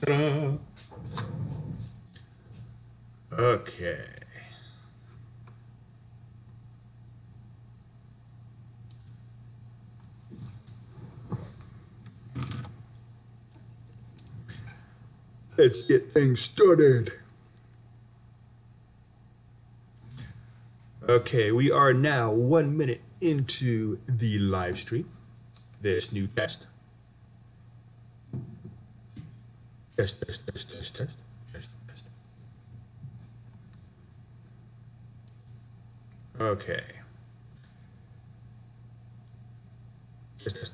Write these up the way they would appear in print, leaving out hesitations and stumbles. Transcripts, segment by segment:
Ta-da. Okay. Let's get things started. Okay, we are now 1 minute into the live stream. This new test. Test. Okay. Test.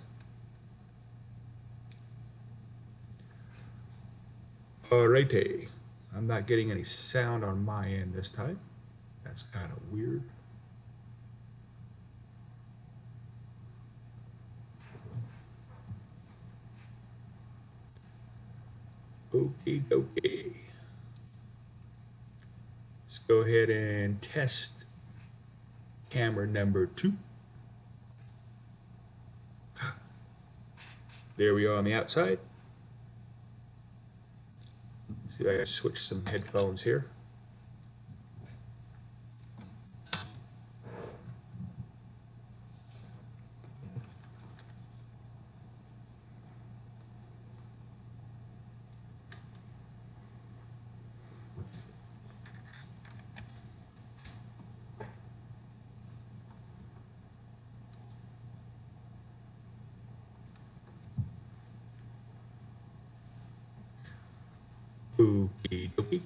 Alrighty. I'm not getting any sound on my end this time. That's kind of weird. Okie dokie. Let's go ahead and test camera number 2. There we are on the outside. See if I can switch some headphones here. Okie dokie.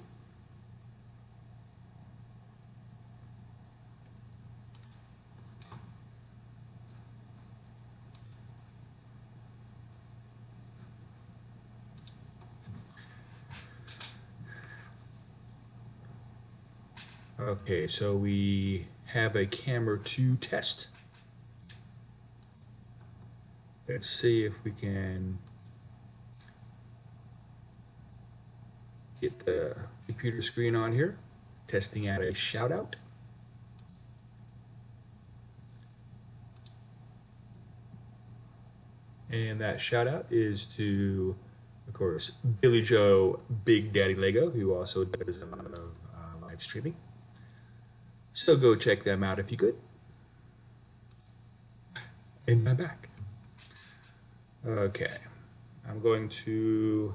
Okay, so we have a camera 2 test. Let's see if we can get the computer screen on here. Testing out a shout out. And that shout out is to, of course, Billy Joe Big Daddy Lego, who also does a lot of live streaming. So go check them out if you could. And I'm back. Okay, I'm going to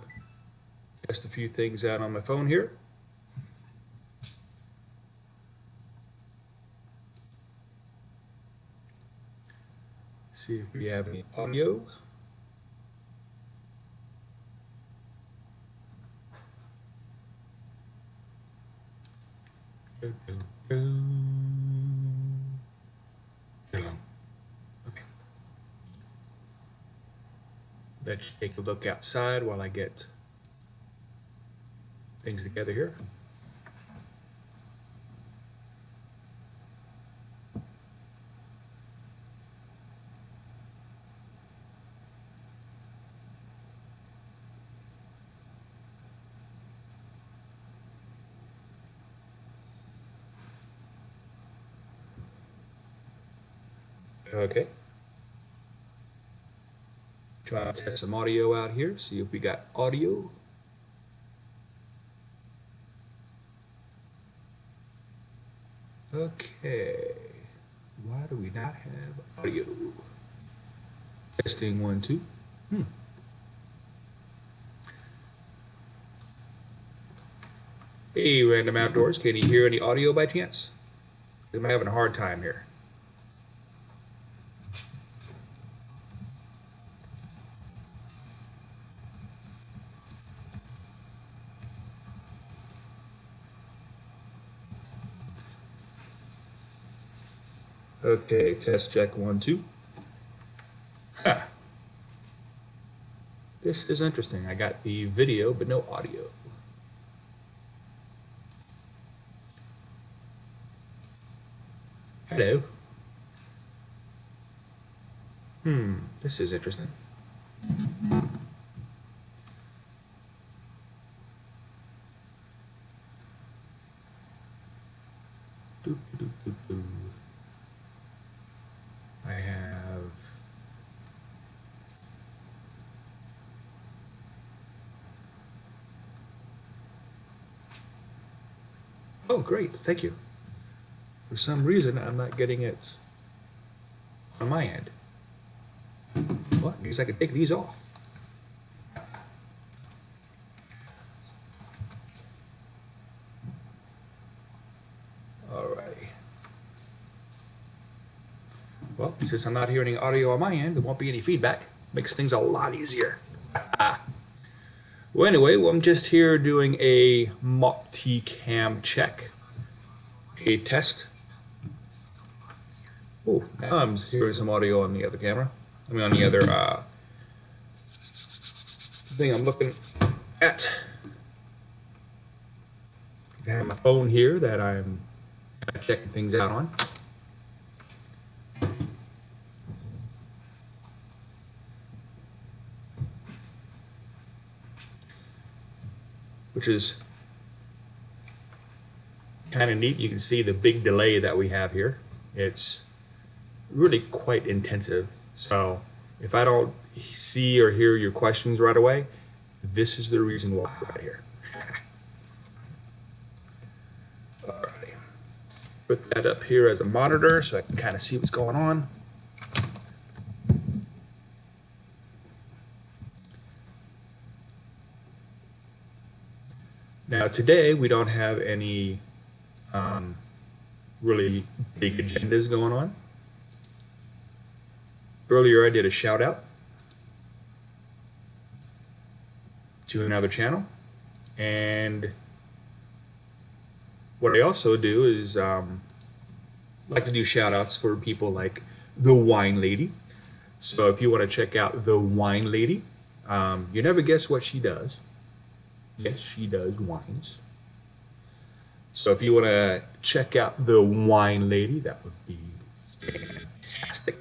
test a few things out on my phone here. See if we have any audio. Okay. Let's take a look outside while I get things together here. Okay. Try to test some audio out here, see if we got audio. Okay. Why do we not have audio? Testing 1, 2. Hey, Random Outdoors, can you hear any audio by chance? I'm having a hard time here. Okay, test check 1, 2. Huh. This is interesting. I got the video, but no audio. Hello. This is interesting. I have Oh, great. Thank you. For some reason, I'm not getting it on my end. Well, I guess I could take these off. Alrighty. Well, since I'm not hearing any audio on my end, there won't be any feedback. Makes things a lot easier. Well, anyway, I'm just here doing a multi-cam check, a test. Oh, now I'm hearing some audio on the other camera. I mean, on the other thing I'm looking at. I have my phone here that I'm checking things out on. Which is kind of neat. You can see the big delay that we have here. It's really quite intensive. So if I don't see or hear your questions right away, this is the reason why right here. Alrighty. Put that up here as a monitor so I can kind of see what's going on. Now today we don't have any really big agendas going on. Earlier I did a shout out to another channel, and what I also do is like to do shout outs for people like the Wine Lady. So if you want to check out the Wine Lady, you never guess what she does. Yes, she does wines. So if you want to check out the Wine Lady, that would be fantastic.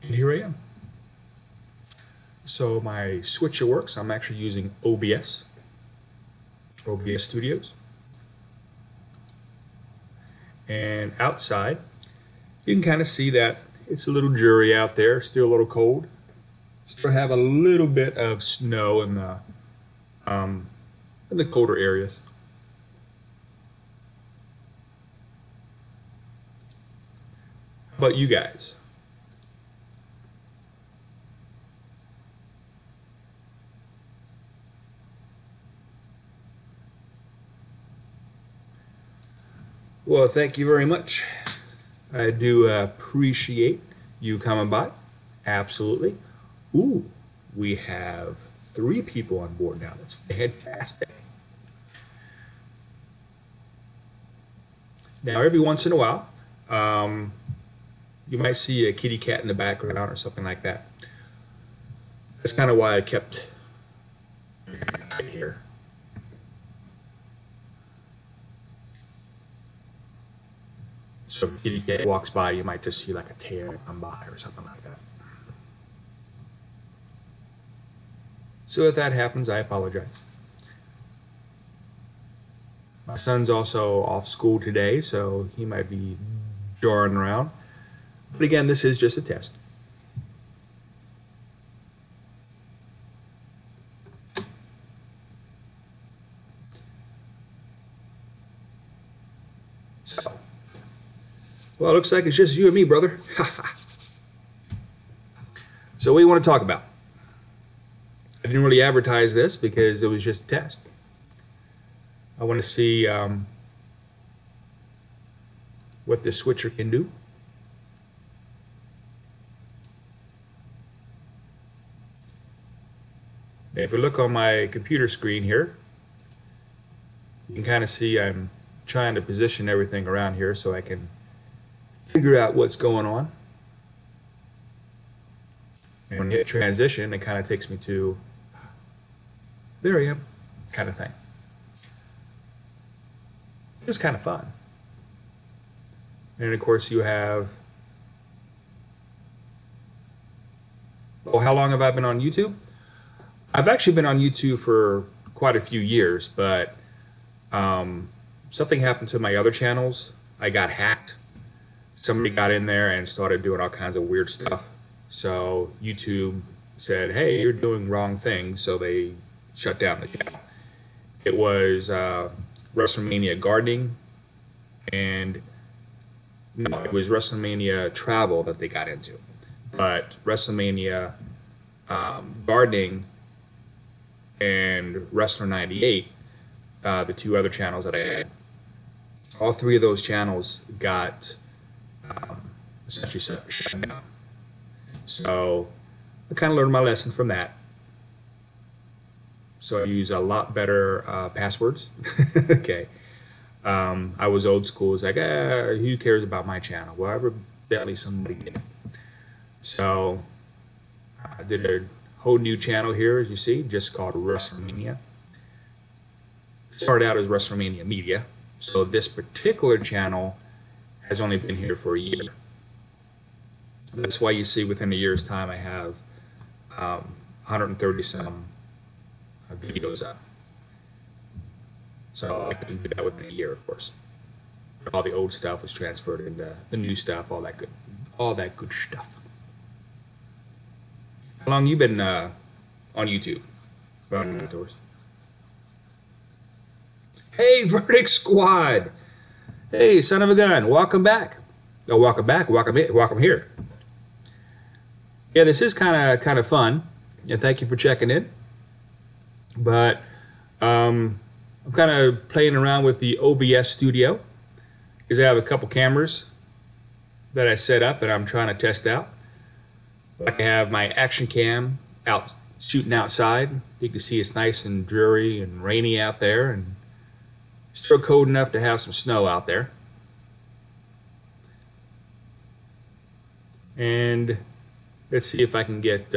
And here I am. So my switcher works. I'm actually using OBS Studios. And outside, you can kind of see that it's a little dreary out there, still a little cold. Still have a little bit of snow in the colder areas. How about you guys? Well, thank you very much. I do appreciate you coming by. Absolutely. Ooh, we have 3 people on board now. That's fantastic. Now, every once in a while, you might see a kitty cat in the background or something like that. That's kind of why I kept it here. So if a kitty cat walks by, you might just see like a tail come by or something like that. So if that happens, I apologize. My son's also off school today, so he might be darting around. But again, this is just a test. So, well, it looks like it's just you and me, brother. So what do you want to talk about? I didn't really advertise this because it was just a test. I want to see what this switcher can do. If we look on my computer screen here, you can kind of see I'm trying to position everything around here so I can figure out what's going on. And when you hit transition, it kind of takes me to, there I am, kind of thing. It's kind of fun. And of course you have, oh, how long have I been on YouTube? I've actually been on YouTube for quite a few years, but something happened to my other channels. I got hacked. Somebody got in there and started doing all kinds of weird stuff. So YouTube said, "Hey, you're doing wrong things," so they shut down the channel. It was WrestlerMania gardening, and no, it was WrestlerMania travel that they got into. But WrestleMania gardening and Wrestler 98, the two other channels that I had, all three of those channels got essentially shut down. So I kind of learned my lesson from that. So I use a lot better passwords. Okay. I was old school. It's like, who cares about my channel? Well, evidently somebody did. So I did a whole new channel here, as you see, just called WrestlerMania. Started out as WrestlerMania Media. So this particular channel has only been here for a year. That's why you see within a year's time I have 130 some videos up. So I couldn't do that within a year, of course. All the old stuff was transferred into the new stuff, all that good stuff. How long you been on YouTube? Outdoors. Hey, Verdict Squad! Hey, son of a gun, welcome back. Oh, welcome back, welcome here. Yeah, this is kind of fun, and thank you for checking in. But I'm kind of playing around with the OBS studio because I have a couple cameras that I set up and I'm trying to test out. I have my action cam out shooting outside. You can see it's nice and dreary and rainy out there, and still cold enough to have some snow out there. And let's see if I can get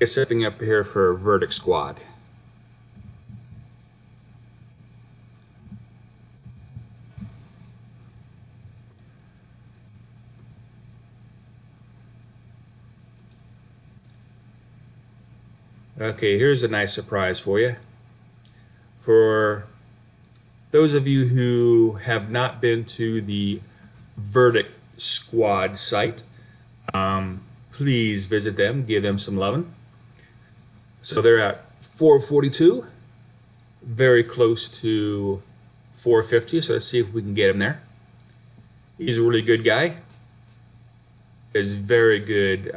something up here for Verdict Squad. Okay, here's a nice surprise for you. For those of you who have not been to the Verdict Squad site, please visit them, give them some loving. So they're at 442, very close to 450, so let's see if we can get him there. He's a really good guy. Is very good,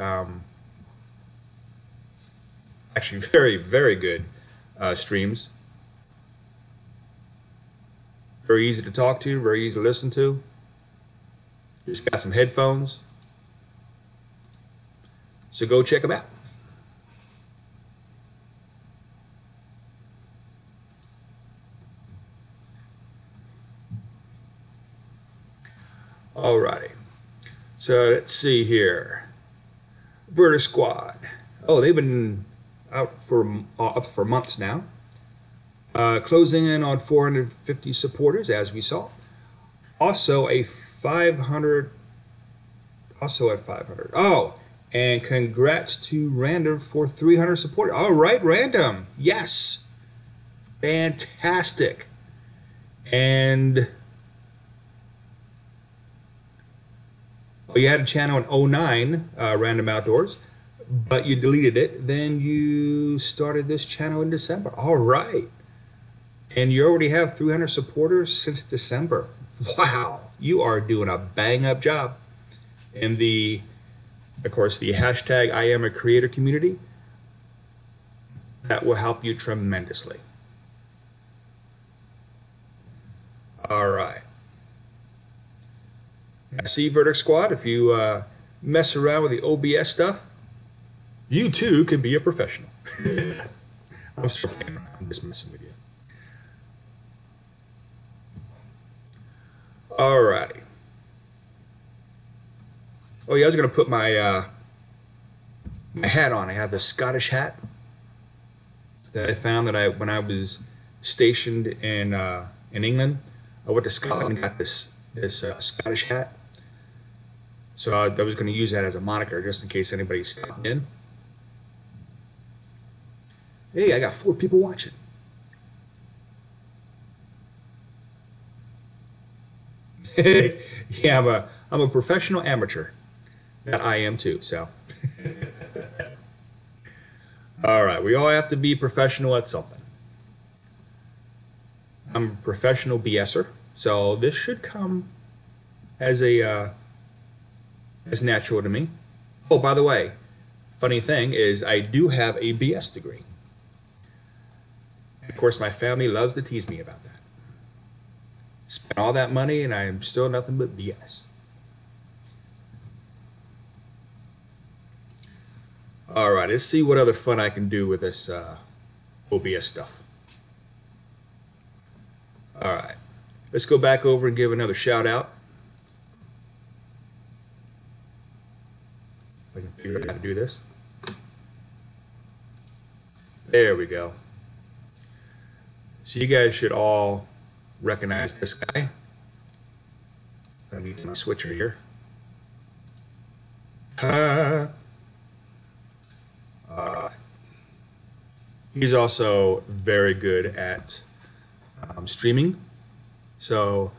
actually very good streams. Very easy to talk to, very easy to listen to. Just got some headphones. So go check them out. Alrighty. So let's see here. Verdict Squad. Oh, they've been out up for months now. Closing in on 450 supporters, as we saw. Also a 500. Also at 500. Oh, and congrats to Random for 300 supporters. All right, Random. Yes. Fantastic. And you had a channel in 2009, Random Outdoors, but you deleted it. Then you started this channel in December. All right. And you already have 300 supporters since December. Wow. You are doing a bang-up job. And of course, the hashtag IAmACreator community, that will help you tremendously. All right. Now, see, Verdict Squad, if you mess around with the OBS stuff, you too can be a professional. I'm just messing with you. All righty. Oh yeah, I was going to put my my hat on. I have the Scottish hat that I found that when I was stationed in England. I went to Scotland and got this Scottish hat. So I was going to use that as a moniker just in case anybody stopped in. Hey, I got 4 people watching. Yeah, I'm a professional amateur. That I am too, so. All right, we all have to be professional at something. I'm a professional BSer, so this should come as as natural to me. Oh, by the way, funny thing is I do have a BS degree. Of course, my family loves to tease me about that. Spent all that money and I'm still nothing but BS. All right, let's see what other fun I can do with this OBS stuff. All right, let's go back over and give another shout out. If I can figure out how to do this. There we go. So you guys should all recognize this guy. I need my switcher here. He's also very good at streaming. So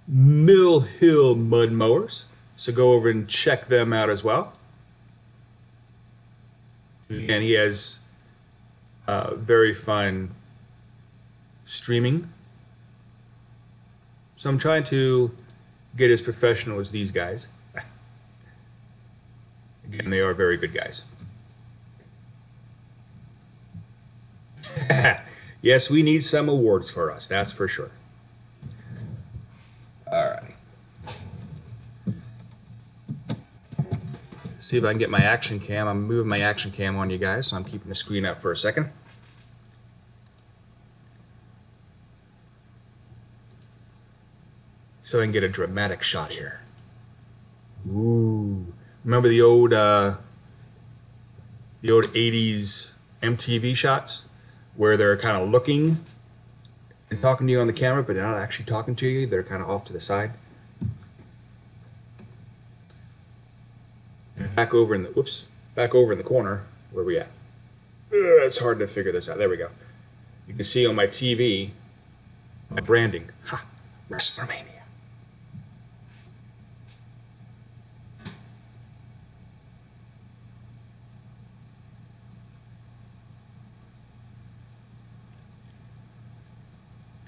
Mill Hill Mud Mowers. So go over and check them out as well. And he has very fun streaming. So I'm trying to get as professional as these guys. Again, they are very good guys. Yes, we need some awards for us, that's for sure. All right. See if I can get my action cam. I'm moving my action cam on you guys, so I'm keeping the screen up for a second. So I can get a dramatic shot here. Ooh. Remember the old 80s MTV shots where they're kind of looking and talking to you on the camera, but they're not actually talking to you. They're kind of off to the side. Back over in the corner. Where are we at? It's hard to figure this out. There we go. You can see on my TV my branding. Ha! ResslerMania.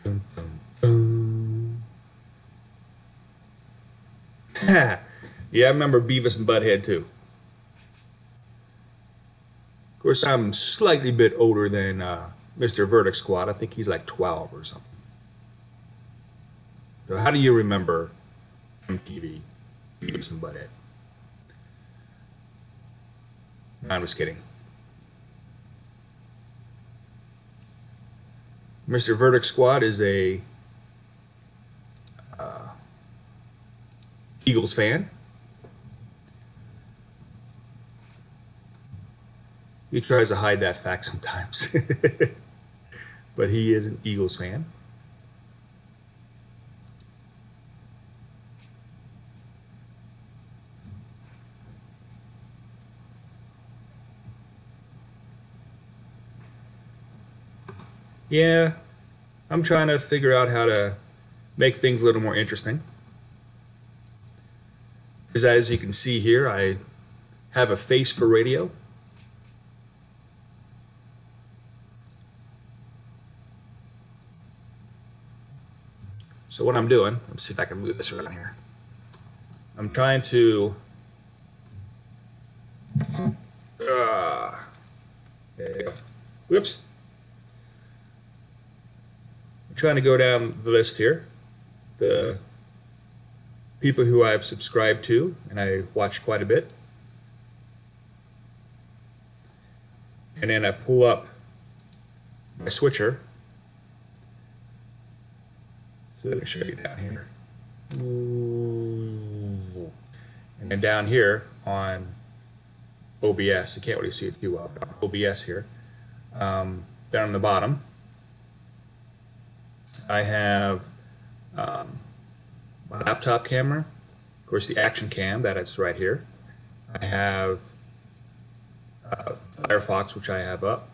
Dun, dun, dun. Yeah, I remember Beavis and Butthead too. Of course, I'm slightly bit older than Mr. Verdict Squad. I think he's like 12 or something. So how do you remember MTV, Beavis and Butthead? No, I'm just kidding. Mr. Verdict Squad is a Eagles fan. He tries to hide that fact sometimes. But he is an Eagles fan. Yeah, I'm trying to figure out how to make things a little more interesting. Because as you can see here, I have a face for radio. So what I'm doing, let's see if I can move this around here. I'm trying to there you go. Whoops. I'm trying to go down the list here. The people who I've subscribed to, and I watch quite a bit. And then I pull up my switcher. So let me show you down here. And then down here on OBS, you can't really see it too well, but on OBS here, down on the bottom, I have my laptop camera, of course the action cam, that is right here. I have Firefox, which I have up,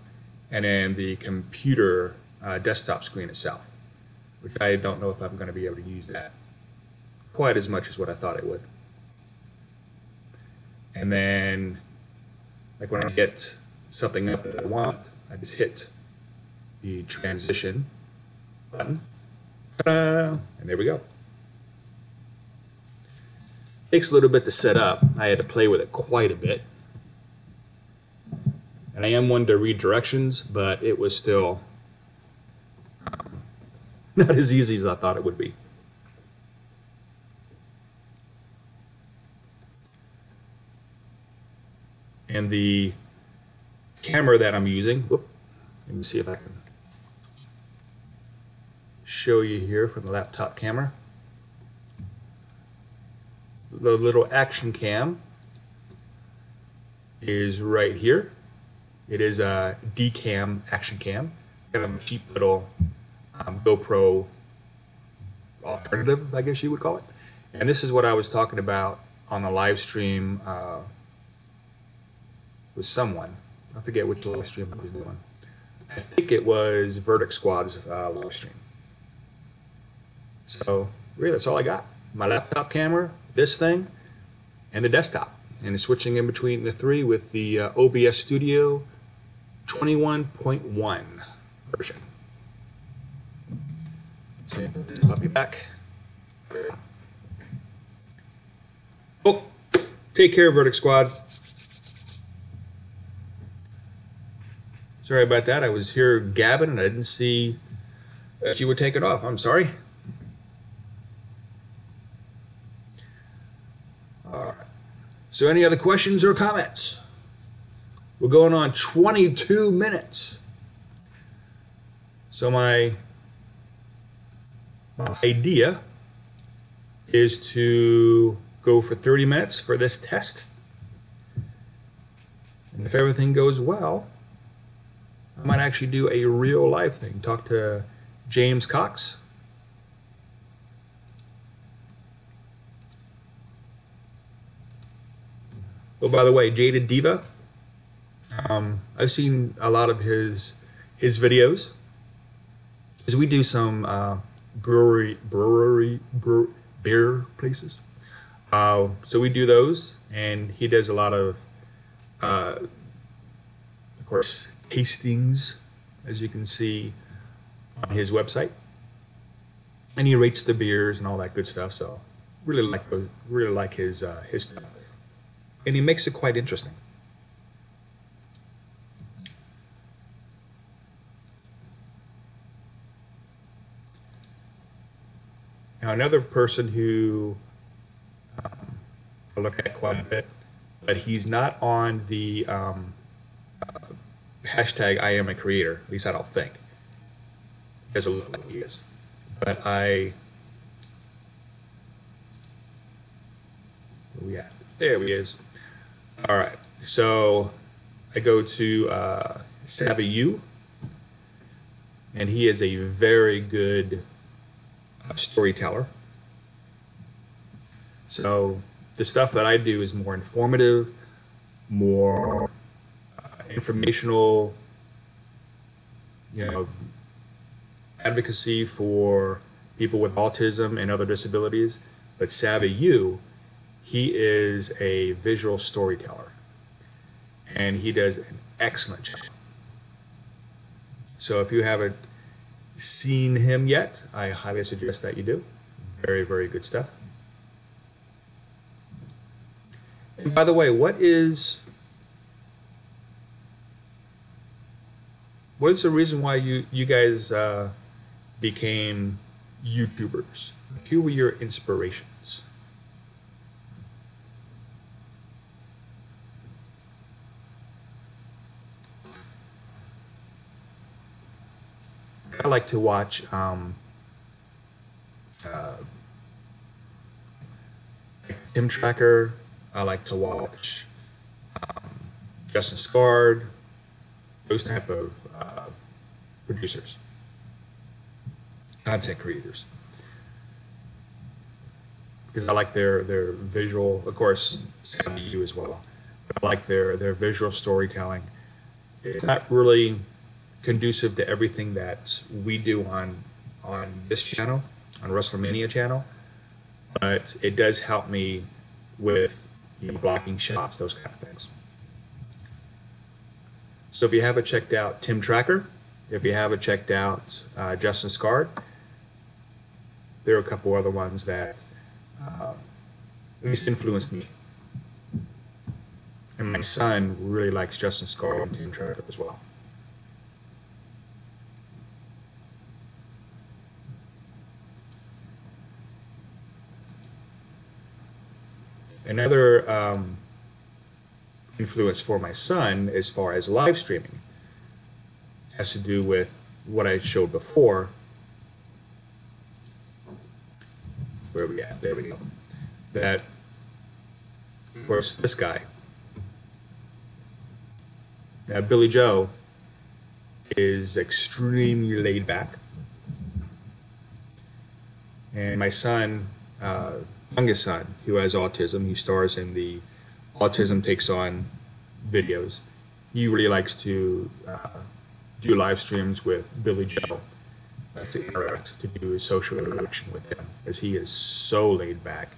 and then the computer desktop screen itself, which I don't know if I'm going to be able to use that quite as much as what I thought I would. And then, like when I get something up that I want, I just hit the transition button. Ta-da! And there we go. Takes a little bit to set up. I had to play with it quite a bit. And I am one to read directions, but it was still not as easy as I thought it would be. And the camera that I'm using, whoop, let me see if I can show you here from the laptop camera. The little action cam is right here. It is a Dcam action cam, kind of a cheap little GoPro alternative, I guess you would call it. And this is what I was talking about on the live stream with someone. I forget which live stream I was doing. I think it was Verdict Squad's live stream. So really, that's all I got. My laptop camera, this thing, and the desktop. And switching in between the three with the OBS Studio 21.1 version. So I'll be back. Oh, take care, Verdict Squad. Sorry about that. I was here gabbing and I didn't see that you would take it off. I'm sorry. All right. So any other questions or comments? We're going on 22 minutes. So my idea is to go for 30 minutes for this test. And if everything goes well, I might actually do a real live thing. Talk to James Cox. Oh, by the way, Jaded Diva. I've seen a lot of his videos. Because we do some beer places. So we do those, and he does a lot of course, tastings, as you can see on his website. And he rates the beers and all that good stuff. So really like his stuff, and he makes it quite interesting. Now, another person who I look at quite a bit, but he's not on the hashtag IAmACreator, at least I don't think. He doesn't look like he is. But where we at? There he is. All right, so I go to Savvy U, and he is a very good storyteller. So the stuff that I do is more informative, more informational, advocacy for people with autism and other disabilities. But Savvy U, he is a visual storyteller, and he does an excellent job. So if you haven't seen him yet, I highly suggest that you do. Very, very good stuff. And by the way, what is the reason why you guys became YouTubers? Who were your inspirations? I like to watch Tim Tracker. I like to watch Justin Scard, those type of producers, content creators, because I like their visual, of course, Savvy U as well. But I like their visual storytelling. It's not really conducive to everything that we do on this channel, on ResslerMania channel, but it does help me with blocking shots, those kind of things. So if you haven't checked out Tim Tracker, if you haven't checked out Justin Scard, there are a couple other ones that at least influenced me. And my son really likes Justin Scard and Tim Tracker as well. Another influence for my son as far as live streaming has to do with what I showed before. Where are we at? There we go. That, of course, this guy. Now, Billy Joe is extremely laid back. And my son, youngest son, who has autism, he stars in the Autism Takes On videos. He really likes to do live streams with Billy Joe to interact, to do a social interaction with him, because he is so laid back.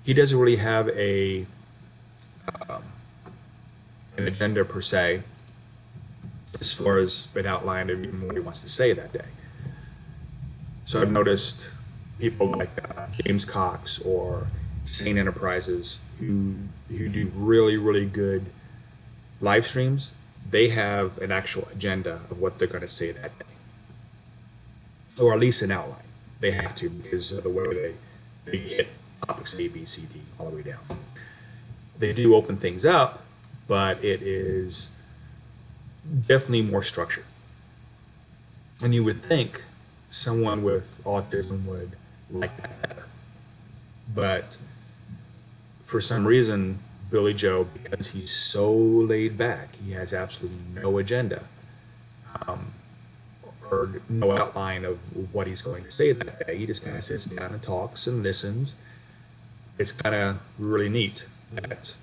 He doesn't really have an agenda per se, as far as an outline of what he wants to say that day. So I've noticed people like James Cox or Sane Enterprises who do really, really good live streams. They have an actual agenda of what they're going to say that day, or at least an outline. They have to, because of the way they hit topics A, B, C, D, all the way down. They do open things up, but it is definitely more structured. And you would think someone with autism would like that better. But for some reason, Billy Joe, because he's so laid back, he has absolutely no agenda or no outline of what he's going to say that day. He just kind of sits down and talks and listens. It's kind of really neat that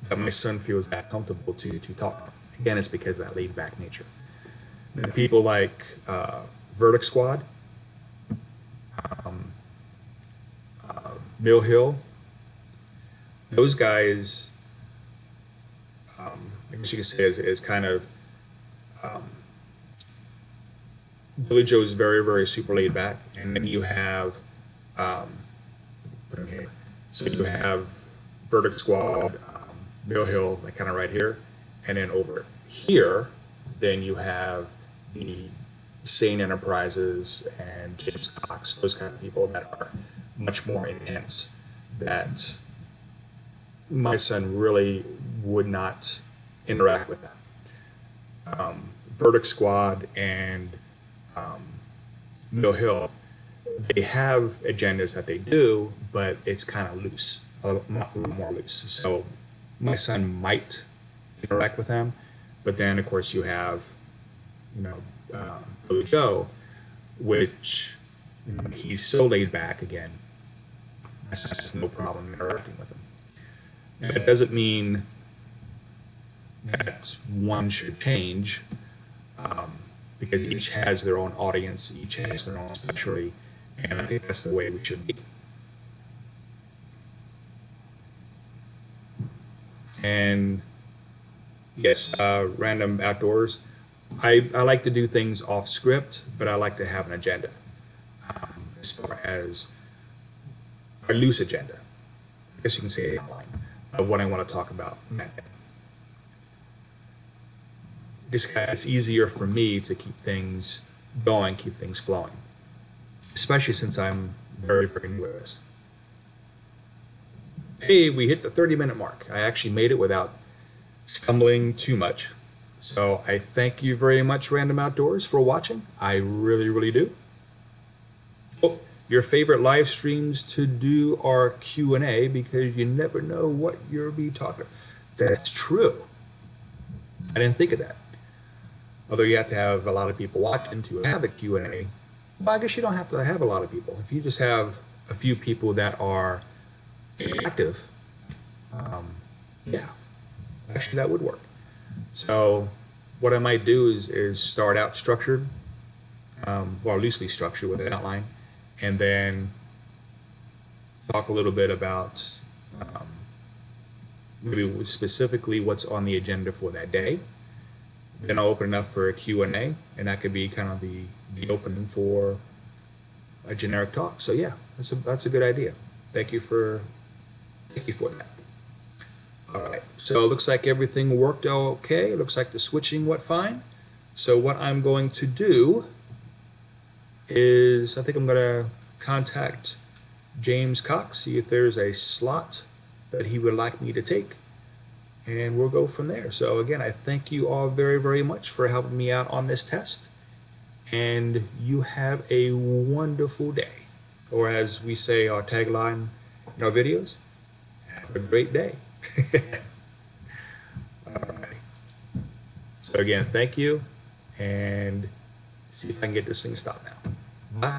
that my son feels that comfortable to talk. Again, it's because of that laid back nature. And people like Verdict Squad, Mill Hill, those guys, I guess you could say is kind of, Billy Joe is very, very super laid back, and then you have, put him here. So you have Verdict Squad, Mill Hill, like kind of right here, and then over here, then you have the Sane Enterprises and James Cox, those kind of people that are much more intense, that my son really would not interact with them. Verdict Squad and Mill Hill, they have agendas that they do, but it's kind of loose, a little more loose. So my son might interact with them, but then of course you have, Billy Joe, which he's so laid back again. I have no problem interacting with him. And it doesn't mean that one should change, because each has their own audience, each has their own specialty, and I think that's the way we should be. And yes, Random Outdoors, I like to do things off script, but I like to have an agenda, as far as a loose agenda. I guess you can say outline of what I want to talk about. It's easier for me to keep things going, keep things flowing, especially since I'm very, very new at this. Hey, we hit the 30-minute mark. I actually made it without stumbling too much. So I thank you very much, Random Outdoors, for watching. I really, really do. Oh, your favorite live streams to do are Q&A, because you never know what you'll be talking about. That's true. I didn't think of that. Although you have to have a lot of people watching to have a Q&A. Well, I guess you don't have to have a lot of people. If you just have a few people that are active, yeah, actually that would work. So what I might do is start out structured, well, loosely structured with an outline, and then talk a little bit about maybe specifically what's on the agenda for that day. Then I'll open it up for a Q&A, and that could be kind of the opening for a generic talk. So yeah, that's a good idea. Thank you for that. All right, so it looks like everything worked okay. It looks like the switching went fine. So what I'm going to do is I think I'm going to contact James Cox, see if there's a slot that he would like me to take, and we'll go from there. So again, I thank you all very, very much for helping me out on this test, and you have a wonderful day. Or as we say, our tagline in our videos, have a great day. All right. So again, thank you, and see if I can get this thing stopped now. Bye.